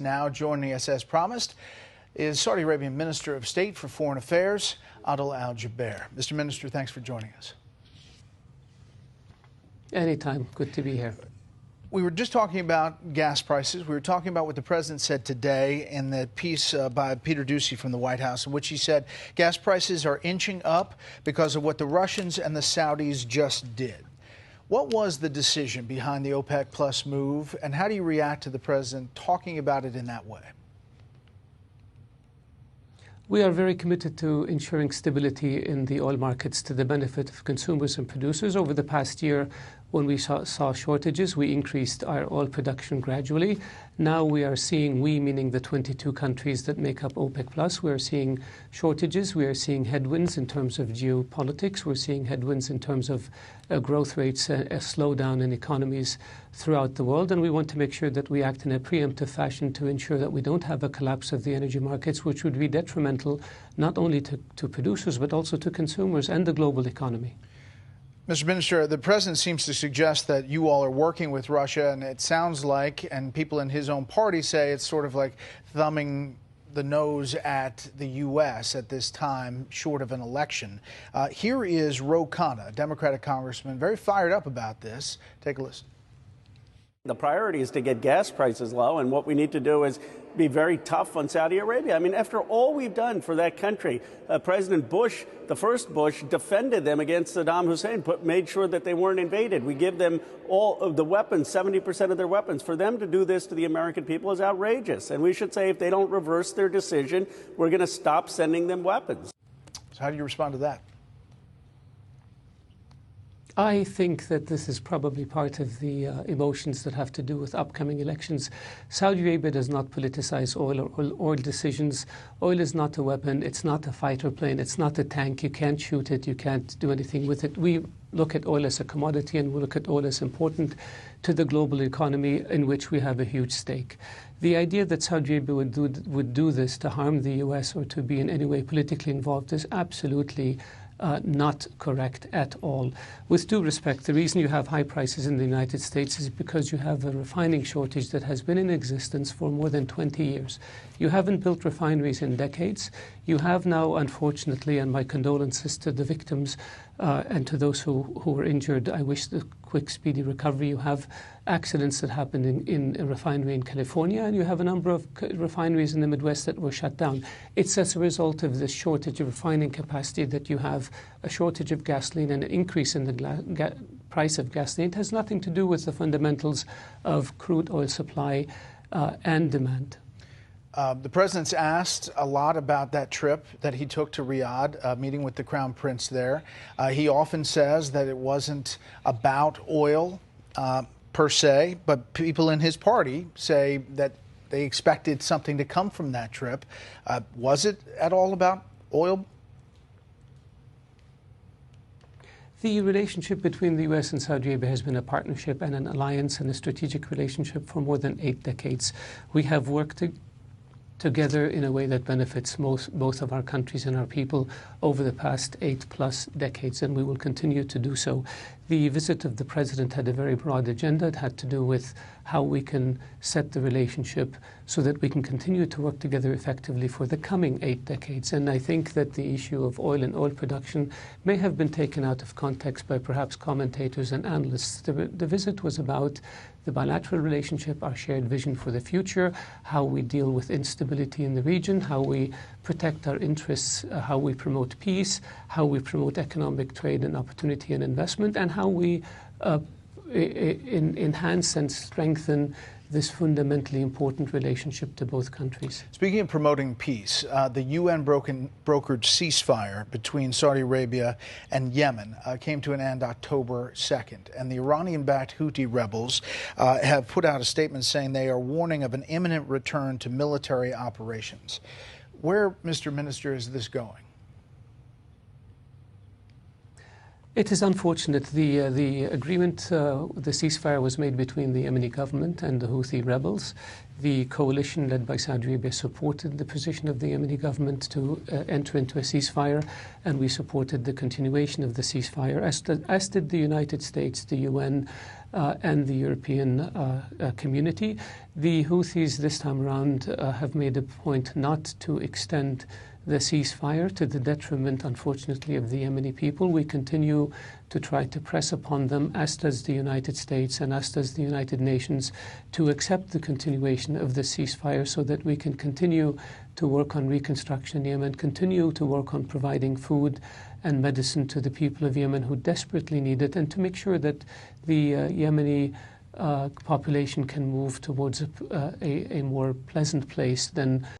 Now joining us as promised is Saudi Arabian Minister of State for Foreign Affairs, Adele Al Jubeir. Mr. Minister, thanks for joining us. Anytime. Good to be here. We were just talking about gas prices. We were talking about what the president said today in the piece by Peter Doocy from the White House, in which he said gas prices are inching up because of what the Russians and the Saudis just did. What was the decision behind the OPEC Plus move, and how do you react to the president talking about it in that way? We are very committed to ensuring stability in the oil markets to the benefit of consumers and producers. Over the past year, when we saw shortages, we increased our oil production gradually. Now we are seeing, we meaning the 22 countries that make up OPEC Plus, we are seeing shortages. We are seeing headwinds in terms of geopolitics. We're seeing headwinds in terms of growth rates, a slowdown in economies throughout the world. And we want to make sure that we act in a preemptive fashion to ensure that we don't have a collapse of the energy markets, which would be detrimental not only to producers, but also to consumers and the global economy. Mr. Minister, the president seems to suggest that you all are working with Russia, and it sounds like, and people in his own party say, it's sort of like thumbing the nose at the U.S. at this time, short of an election. Here is Ro Khanna, a Democratic congressman, very fired up about this. Take a listen. The priority is to get gas prices low, and what we need to do is be very tough on Saudi Arabia. I mean, after all we've done for that country, President Bush, the first Bush, defended them against Saddam Hussein, made sure that they weren't invaded. We give them all of the weapons, 70% of their weapons. For them to do this to the American people is outrageous. And we should say if they don't reverse their decision, we're going to stop sending them weapons. So how do you respond to that? I think that this is probably part of the emotions that have to do with upcoming elections. Saudi Arabia does not politicize oil or oil decisions. Oil is not a weapon. It's not a fighter plane. It's not a tank. You can't shoot it. You can't do anything with it. We look at oil as a commodity, and we look at oil as important to the global economy in which we have a huge stake. The idea that Saudi Arabia would do this to harm the U.S. or to be in any way politically involved is absolutely not correct at all. With due respect, the reason you have high prices in the United States is because you have a refining shortage that has been in existence for more than 20 years. You haven't built refineries in decades. You have now, unfortunately, and my condolences to the victims and to those who were injured, I wish the quick, speedy recovery. You have accidents that happened in a refinery in California, and you have a number of refineries in the Midwest that were shut down. It's as a result of this shortage of refining capacity that you have a shortage of gasoline and an increase in the price of gasoline. It has nothing to do with the fundamentals of crude oil supply and demand. The president's asked a lot about that trip that he took to Riyadh, meeting with the Crown Prince there. He often says that it wasn't about oil per se, but people in his party say that they expected something to come from that trip. Was it at all about oil? The relationship between the U.S. and Saudi Arabia has been a partnership and an alliance and a strategic relationship for more than 8 decades. We have worked together in a way that benefits both of our countries and our people over the past 8+ decades, and we will continue to do so. The visit of the president had a very broad agenda. It had to do with how we can set the relationship so that we can continue to work together effectively for the coming 8 decades. And I think that the issue of oil and oil production may have been taken out of context by perhaps commentators and analysts. The visit was about the bilateral relationship, our shared vision for the future, how we deal with instability in the region, how we protect our interests, how we promote peace, how we promote economic trade and opportunity and investment, and how we enhance and strengthen this fundamentally important relationship to both countries. Speaking of promoting peace, the UN brokered ceasefire between Saudi Arabia and Yemen came to an end October 2nd, and the Iranian-backed Houthi rebels have put out a statement saying they are warning of an imminent return to military operations. Where, Mr. Minister, is this going? It is unfortunate. The agreement, the ceasefire was made between the Yemeni government and the Houthi rebels. The coalition led by Saudi Arabia supported the position of the Yemeni government to enter into a ceasefire, and we supported the continuation of the ceasefire, as did the United States, the UN, and the European community. The Houthis this time around have made a point not to extend the ceasefire to the detriment, unfortunately, of the Yemeni people. We continue to try to press upon them, as does the United States and as does the United Nations, to accept the continuation of the ceasefire so that we can continue to work on reconstruction in Yemen, continue to work on providing food and medicine to the people of Yemen who desperately need it, and to make sure that the Yemeni population can move towards a more pleasant place than